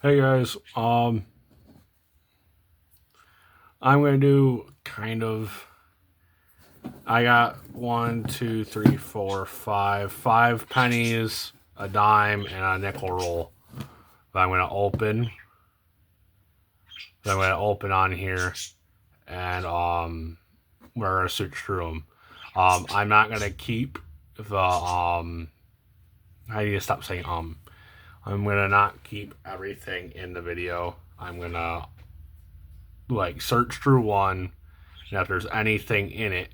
Hey guys, I'm gonna do I got 5 pennies, a dime, and a nickel roll that I'm gonna open. That I'm gonna open on here, and we're gonna search through them. I'm not gonna keep the I need to stop saying I'm gonna not keep everything in the video. I'm gonna search through one, and if there's anything in it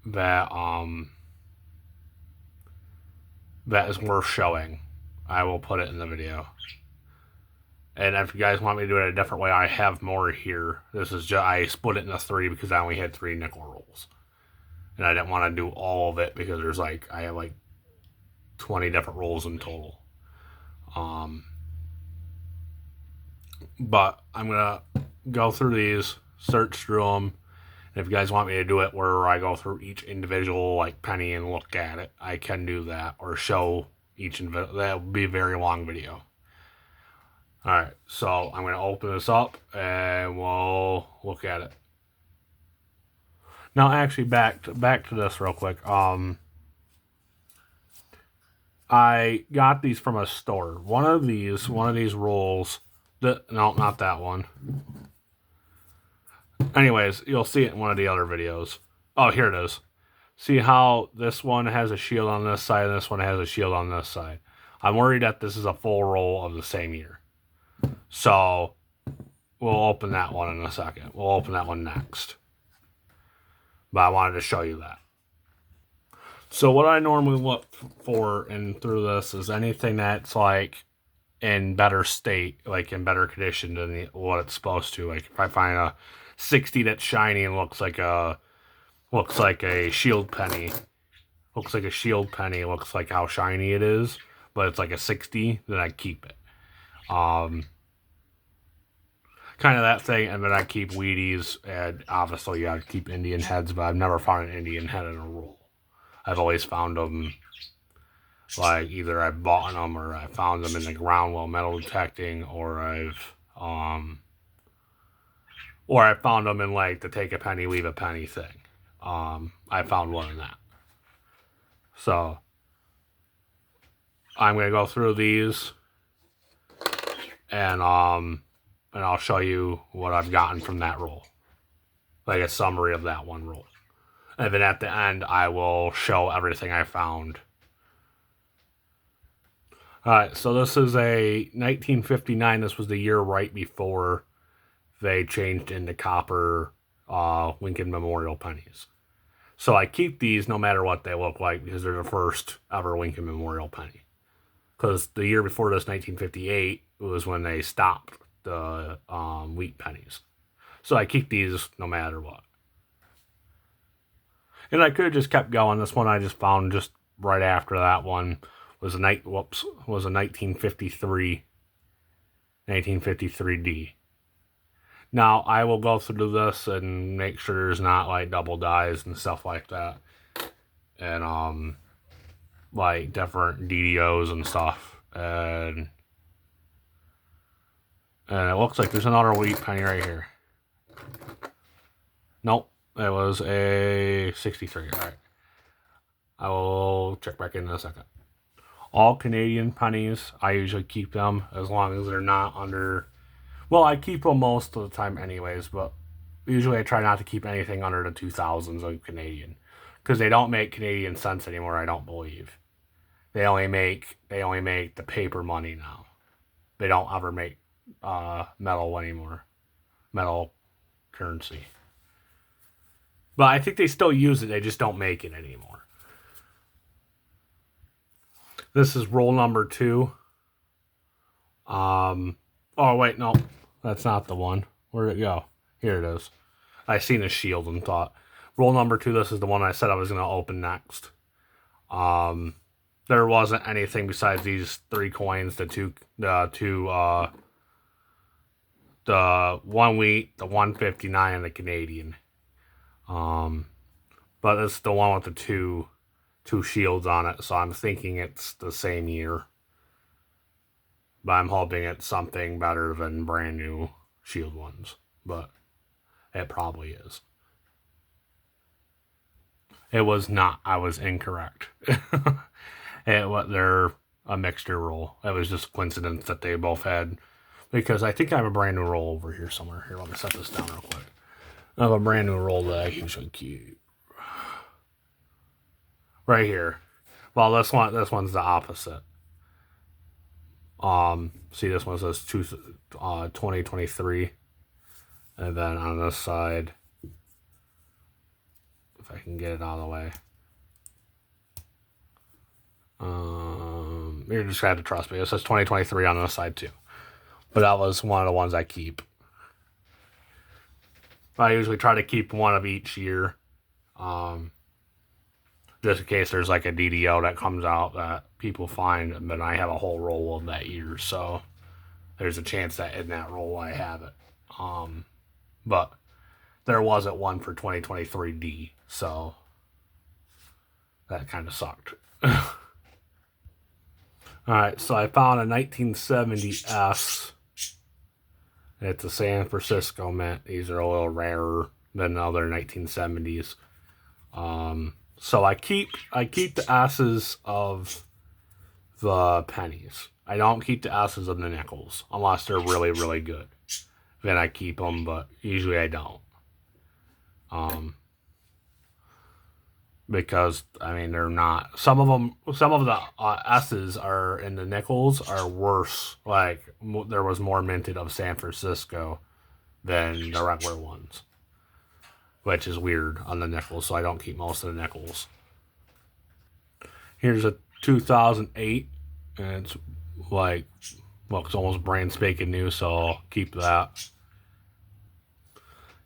that that is worth showing, I will put it in the video. And if you guys want me to do it a different way, I have more here. This is just, I split it into 3 because I only had 3 nickel rolls, and I didn't want to do all of it because I have 20 different rolls in total. But I'm gonna go through these, search through them. And if you guys want me to do it where I go through each individual penny and look at it, I can do that, or show each individual. That will be a very long video. Alright, so I'm going to open this up and we'll look at it. Now, actually, back to this real quick. I got these from a store. One of these rolls. No, not that one. Anyways, you'll see it in one of the other videos. Oh, here it is. See how this one has a shield on this side and this one has a shield on this side. I'm worried that this is a full roll of the same year. So, we'll open that one in a second. We'll open that one next. But I wanted to show you that. So, what I normally look for through this is anything that's in better state, in better condition than what it's supposed to. Like if I find a 60 that's shiny and looks like a shield penny, looks like how shiny it is, but it's like a 60, then I keep it. Kind of that thing, and then I keep Wheaties, and obviously I keep Indian heads, but I've never found an Indian head in a roll. I've always found them either I've bought them or I found them in the ground while metal detecting, or I found them in the take a penny, leave a penny thing. I found one in that. So I'm gonna go through these and I'll show you what I've gotten from that roll. Like a summary of that one roll. And then at the end I will show everything I found. Alright, so this is a 1959. This was the year right before they changed into copper Lincoln Memorial pennies. So I keep these no matter what they look like because they're the first ever Lincoln Memorial penny. Because the year before this, 1958, was when they stopped the wheat pennies. So I keep these no matter what. And I could have just kept going. This one I just found just right after that one was a 1953 D. Now I will go through this and make sure there's not double dyes and stuff like that, and different DDOs and stuff, and it looks like there's another wheat penny right here. Nope, it was a 63. All right, I will check back in a second. All Canadian pennies, I usually keep them as long as they're not under. Well, I keep them most of the time anyways, but usually I try not to keep anything under the 2000s of Canadian, because they don't make Canadian cents anymore. I don't believe they only make the paper money now. They don't ever make metal anymore, metal currency. But I think they still use it. They just don't make it anymore. This is roll number 2. Oh wait, no, that's not the one. Where'd it go? Here it is. I seen a shield and thought. Roll number 2, this is the one I said I was going to open next. There wasn't anything besides these 3 coins, the 1 wheat, the 159, and the Canadian. But it's the one with the two shields on it, so I'm thinking it's the same year. But I'm hoping it's something better than brand new Shield ones. But it probably is. It was not. I was incorrect. They're a mixture roll. It was just a coincidence that they both had. Because I think I have a brand new roll over here somewhere. Here, let me set this down real quick. I have a brand new roll that I usually keep. Right here. Well, this one's the opposite. See, this one says 2023. And then on this side, if I can get it out of the way. You're just gonna have to trust me. It says 2023 on this side too. But that was one of the ones I keep. I usually try to keep one of each year. Just in case there's like a DDO that comes out that people find, but I have a whole roll of that year, so there's a chance that in that roll I have it. But there wasn't one for 2023D, so that kind of sucked. Alright, so I found a 1970S. It's a San Francisco mint. These are a little rarer than the other 1970s. So I keep the S's of the pennies. I don't keep the S's of the nickels unless they're really, really good. Then I keep them, but usually I don't. Because I mean they're not. Some of the S's are in the nickels are worse. Like there was more minted of San Francisco than the regular ones, which is weird on the nickels. So I don't keep most of the nickels. Here's a 2008, and it's like, well, it's almost brand spanking new, so I'll keep that.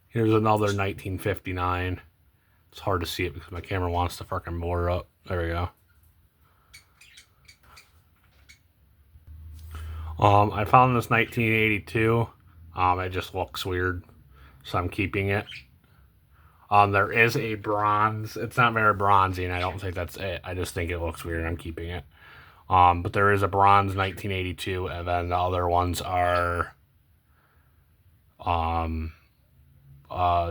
Here's another 1959. It's hard to see it because my camera wants to fucking blur up. There we go. I found this 1982. It just looks weird, so I'm keeping it. There is a bronze. It's not very bronzy, and I don't think that's it. I just think it looks weird, and I'm keeping it. But there is a bronze 1982, and then the other ones are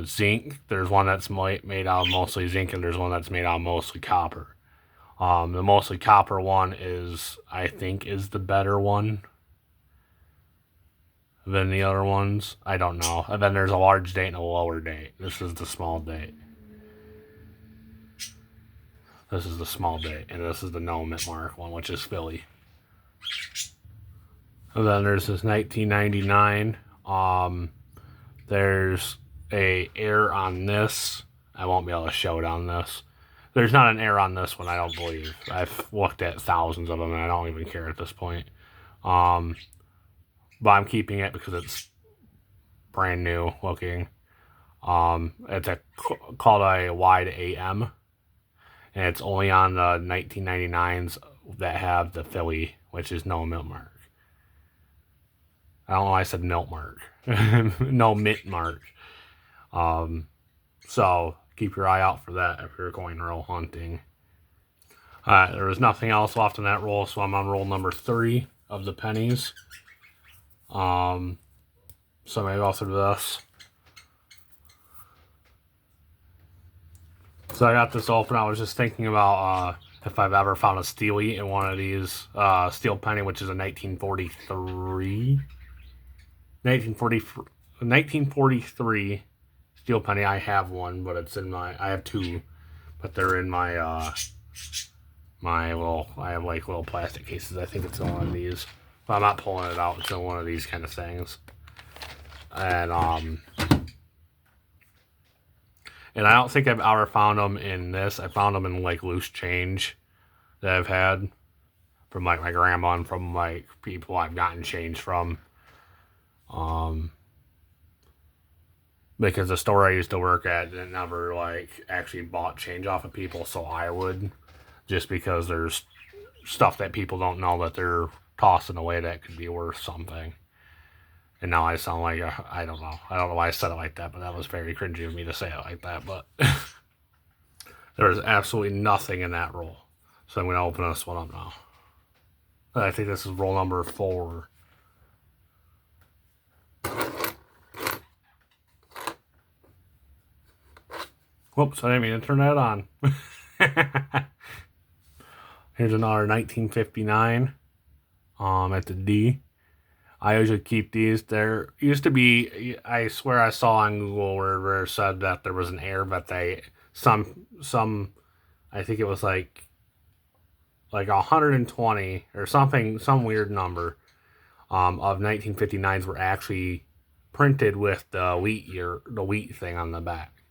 zinc. There's one that's made out of mostly zinc, and there's one that's made out of mostly copper. The mostly copper one I think is the better one than the other ones. I don't know. And then there's a large date and a lower date. This is the small date. This is the small date, and this is the no mint mark one, which is Philly. And then there's this 1999. There's a error on this. I won't be able to show it on this. There's not an error on this one, I don't believe. I've looked at thousands of them, and I don't even care at this point. But I'm keeping it because it's brand new looking. It's called a wide AM, and it's only on the 1999s that have the Philly, which is no mint mark. I don't know why I said milk mark. No mint mark. So keep your eye out for that if you're going roll hunting. There was nothing else left in that roll, so I'm on roll number 3 of the pennies. So maybe I'll through this. So I got this open. I was just thinking about if I've ever found a steely in one of these steel penny, which is a 1943 steel penny. I have one, but it's in I have 2, but they're in my I have like little plastic cases. I think it's in one of these. But I'm not pulling it out. It's in one of these kind of things. And I don't think I've ever found them in this. I found them in like loose change that I've had from like my grandma and from like people I've gotten change from. Because the store I used to work at never like actually bought change off of people, so I would, just because there's stuff that people don't know that they're tossing away that could be worth something. And now I sound like I don't know why I said it like that, but that was very cringy of me to say it like that. But there was absolutely nothing in that roll, so I'm going to open this one up now. I think this is roll number 4. Whoops, I didn't mean to turn that on. Here's another 1959 at the D. I usually keep these. There used to be, I swear I saw on Google where it said that there was an error, but some, I think it was like 120 or something, some weird number of 1959s were actually printed with the wheat thing on the back.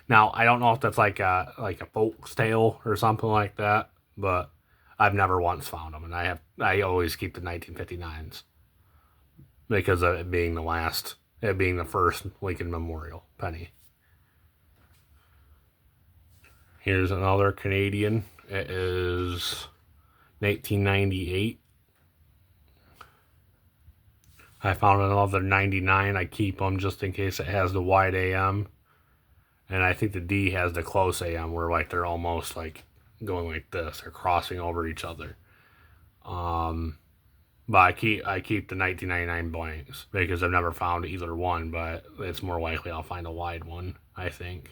Now I don't know if that's like a folk's tale or something like that, but I've never once found them, and I always keep the 1959s because of it being the first Lincoln Memorial penny. Here's another Canadian. It is 1998. I found another 99. I keep them just in case it has the wide AM. And I think the D has the close AM where like they're almost like going like this. They're crossing over each other. But I keep the 1999 blanks because I've never found either one, but it's more likely I'll find a wide one, I think.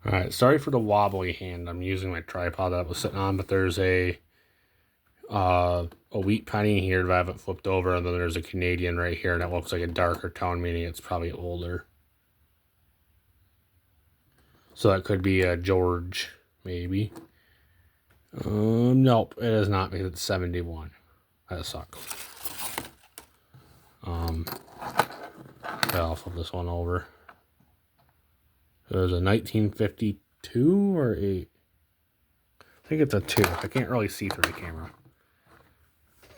Alright, sorry for the wobbly hand. I'm using my tripod that I was sitting on, but there's a wheat penny here that I haven't flipped over, and then there's a Canadian right here, and it looks like a darker tone, meaning it's probably older. So that could be a George, maybe. Nope, it is not because it's 71. That sucks. I'll flip this one over. It was a 1952 or 8. I think it's a 2. I can't really see through the camera.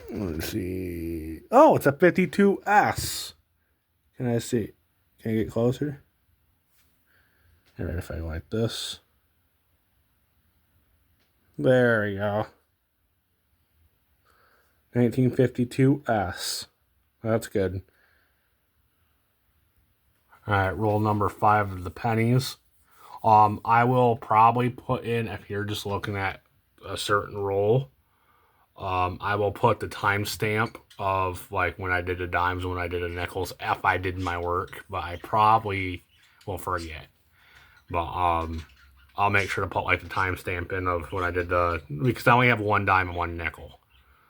Let's see. Oh, it's a 52S. Can I see? Can I get closer? All right, if I like this. There we go. 1952S. That's good. All right, roll number 5 of the pennies. I will probably put in, if you're just looking at a certain roll, I will put the timestamp of like when I did the dimes, when I did the nickels, if I did my work, but I probably will forget. But I'll make sure to put like the timestamp in of when I did because I only have one dime and one nickel.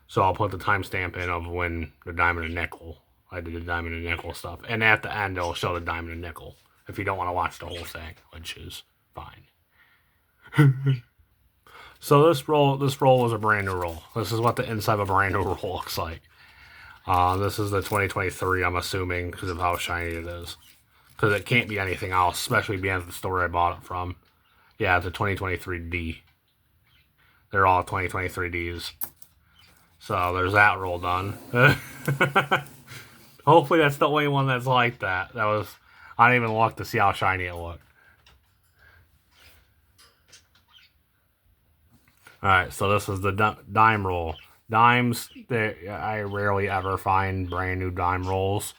So I'll put the timestamp in of when the dime and the nickel, I did the dime and the nickel stuff. And at the end, it'll show the dime and the nickel if you don't want to watch the whole thing, which is fine. So this roll is a brand new roll. This is what the inside of a brand new roll looks like. This is the 2023, I'm assuming, because of how shiny it is. Because it can't be anything else, especially being at the store I bought it from. Yeah, it's a 2023D. They're all 2023Ds. So there's that roll done. Hopefully that's the only one that's like that. I didn't even look to see how shiny it looked. Alright, so this is the dime roll. Dimes, I rarely ever find brand new dime rolls.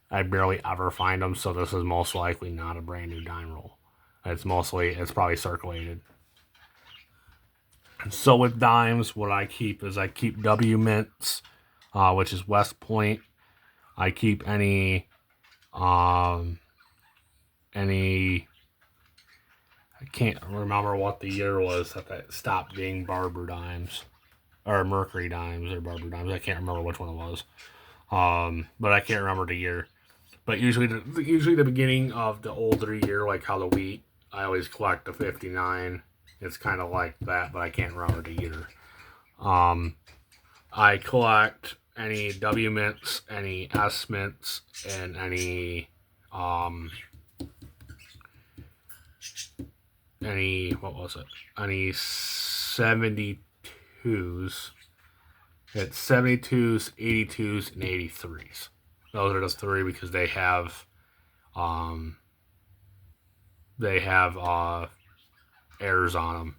I barely ever find them, so this is most likely not a brand new dime roll. It's probably circulated. So with dimes, what I keep is W mints, which is West Point. I keep any I can't remember what the year was that stopped being Barber dimes or Mercury dimes or Barber dimes. I can't remember which one it was. But I can't remember the year. But usually the beginning of the older year, like how the wheat, I always collect the 59. It's kind of like that, but I can't remember the year. I collect any W mints, any S mints, and any what was it? Any 72s. It's 72s, 82s, and 83s. Those are the 3 because they have errors on them.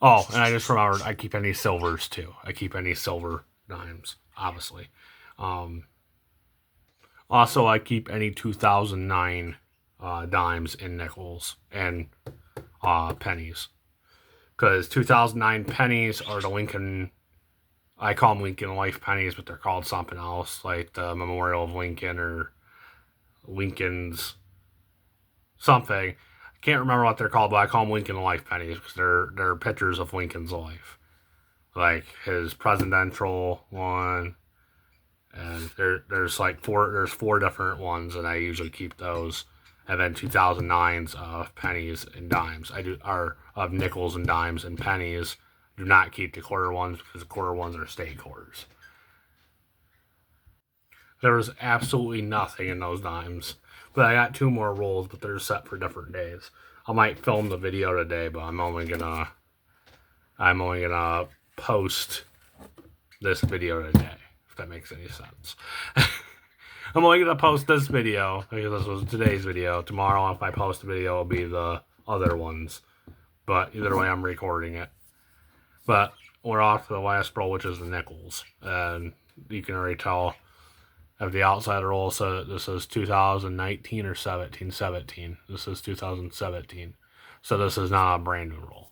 Oh, and I just remembered I keep any silvers too. I keep any silver dimes, obviously. Also, I keep any 2009 dimes and nickels and pennies. Because 2009 pennies are the Lincoln, I call them Lincoln Life pennies, but they're called something else, like the Memorial of Lincoln or Lincoln's something. I can't remember what they're called, but I call them Lincoln Life pennies because they're pictures of Lincoln's life. Like his presidential one, and there's four different ones, and I usually keep those. And then 2009s of pennies and dimes. Are of nickels and dimes and pennies. Do not keep the quarter ones because the quarter ones are state quarters. There was absolutely nothing in those dimes. But I got 2 more rolls, but they're set for different days. I might film the video today, but I'm only gonna post this video today, if that makes any sense. I'm only gonna post this video because this was today's video. Tomorrow, if I post a video, it'll be the other ones. But either way, I'm recording it. But we're off to the last roll, which is the nickels, and you can already tell of the outside roll. So this is 2019 or 17. This is 2017. So this is not a brand new roll.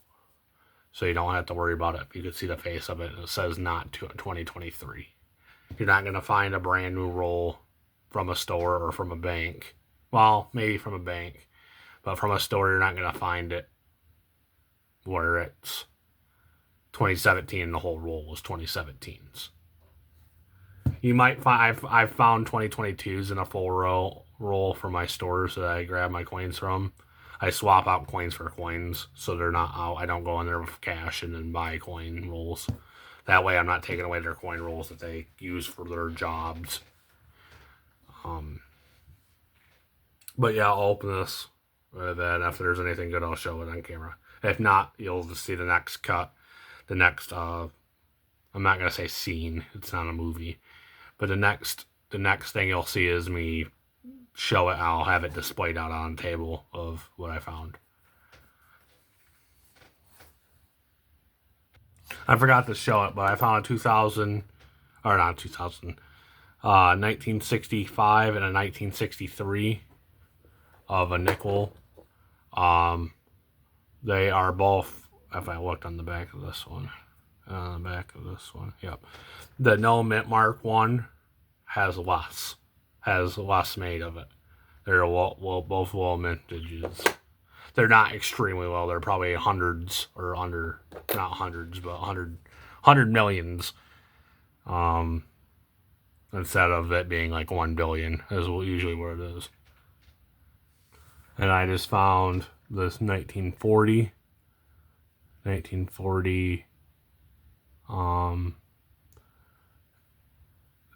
So you don't have to worry about it. You can see the face of it. It says not 2023. You're not going to find a brand new roll from a store or from a bank. Well, maybe from a bank. But from a store, you're not going to find it where it's 2017 and the whole roll was 2017s. You might find I've found 2022s in a full roll for my stores that I grab my coins from. I swap out coins for coins, so they're not out. I don't go in there with cash and then buy coin rolls. That way I'm not taking away their coin rolls that they use for their jobs. But yeah, I'll open this. Then if there's anything good, I'll show it on camera. If not, you'll just see the next cut. The next, I'm not going to say scene. It's not a movie. But the next thing you'll see is me show it. I'll have it displayed out on a table of what I found. I forgot to show it, but I found a 1965 and a 1963 of a nickel. They are both, if I looked on the back of this one, yep. The no mint mark one has less made of it. They're both low mintages. They're not extremely low. They're probably hundreds or under, not hundreds, but 100 millions. Instead of it being like 1 billion is usually what it is. And I just found this 1940,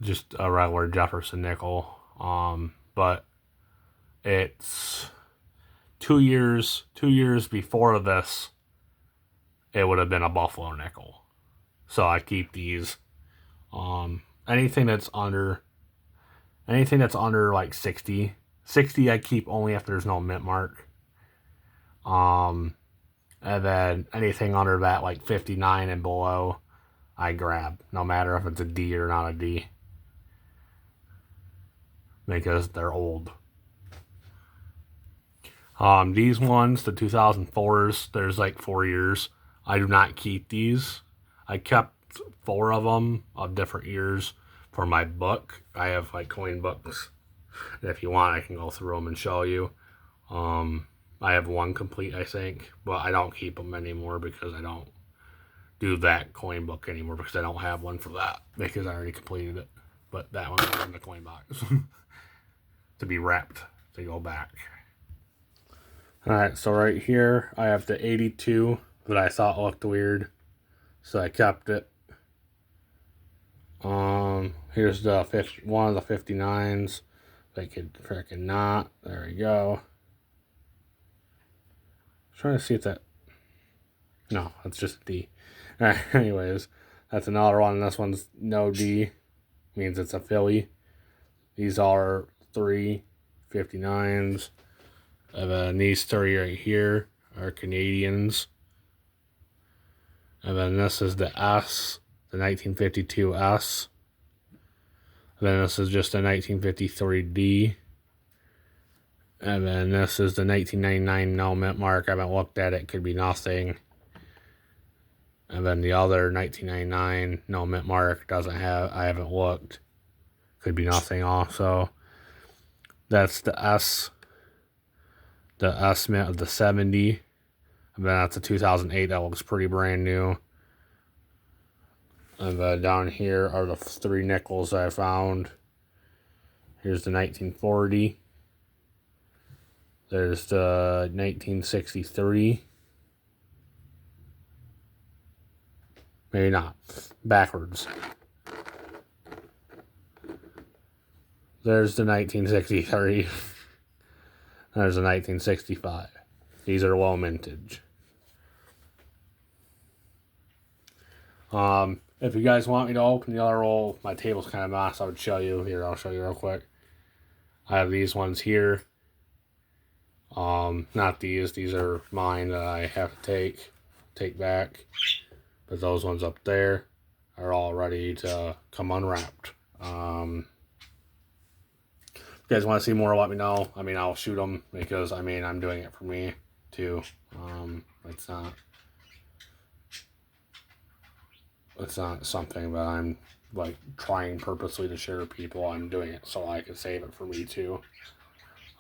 just a regular Jefferson nickel. But it's 2 years before this, it would have been a Buffalo nickel. So I keep these. Anything that's under like 60 I keep only if there's no mint mark. And then anything under that, like 59 and below, I grab, no matter if it's a D or not a D, because they're old. These ones, the 2004s, there's like 4 years. I do not keep these. I kept 4 of them of different years for my book. I have like coin books. And if you want, I can go through them and show you. I have one complete, I think, but I don't keep them anymore because I don't do that coin book anymore because I don't have one for that because I already completed it. But that one's in the coin box to be wrapped to go back. Alright, so right here I have the 82 that I thought looked weird, so I kept it. Here's the one of the 59s. They could frickin' not. There we go. Trying to see if that. No, that's just a D. Alright, anyways, that's another one. This one's no D. Means it's a Philly. These are 3 59s. And then these 3 right here are Canadians. And then this is the S, the 1952 S. And then this is just a 1953 D. And then this is the 1999 no mint mark. I haven't looked at it. Could be nothing. And then the other 1999 no mint mark I haven't looked. Could be nothing also. That's the S Mint of the 70. And then that's a 2008. That looks pretty brand new. And then down here are the 3 nickels I found. Here's the 1940. There's the 1963. Maybe not. Backwards. There's the 1963. There's the 1965. These are low mintage. If you guys want me to open the other roll, my table's kind of messed. I would show you. Here, I'll show you real quick. I have these ones here. Not these. These are mine that I have to take back. But those ones up there are all ready to come unwrapped. If you guys want to see more, let me know. I mean, I'll shoot them because, I mean, I'm doing it for me, too. It's not something that I'm, like, trying purposely to share with people. I'm doing it so I can save it for me, too.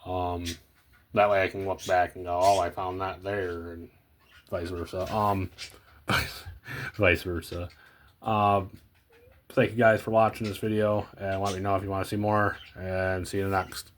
That way I can look back and go, oh, I found that there, and vice versa. Vice versa. Thank you guys for watching this video, and let me know if you want to see more, and see you next.